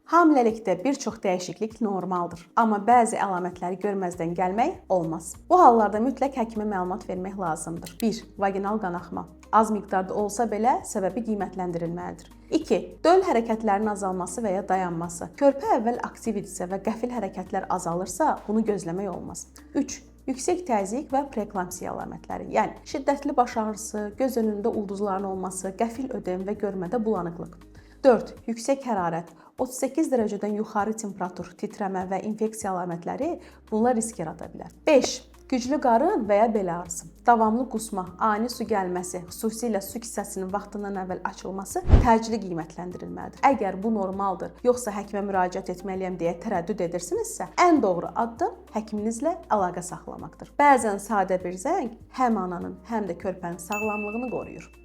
Hamiləlikdə bir çox dəyişiklik normaldır, amma bəzi əlamətləri görməzdən gəlmək olmaz. Bu hallarda mütləq həkimə məlumat vermək lazımdır. 1. Vaginal qanaxma. Az miqdarda olsa belə səbəbi qiymətləndirilməlidir. 2. Döl hərəkətlərinin azalması və ya dayanması. Körpə əvvəl aktiv idisə və qəfil hərəkətlər azalırsa, bunu gözləmək olmaz. 3. Yüksək təzyiq və preeklamsiya əlamətləri, yəni şiddətli baş ağrısı, göz önündə ulduzların olması, qəfil ödem və görmədə bulanıqlıq. 4. Yüksək hərarət, 38 dərəcədən yuxarı temperatur, titrəmə və infeksiya əlamətləri bunlar risk yarada bilər. 5. Güclü qarın və ya bel ağrısı, davamlı qusma, ani su gəlməsi, xüsusilə su kisəsinin vaxtından əvvəl açılması təcili qiymətləndirilməlidir. Əgər bu normaldır, yoxsa həkimə müraciət etməliyəm deyə tərəddüd edirsinizsə, ən doğru addım həkiminizlə əlaqə saxlamaqdır. Bəzən sadə bir zəng həm ananın, həm də körpənin sağlamlığını qoruyur.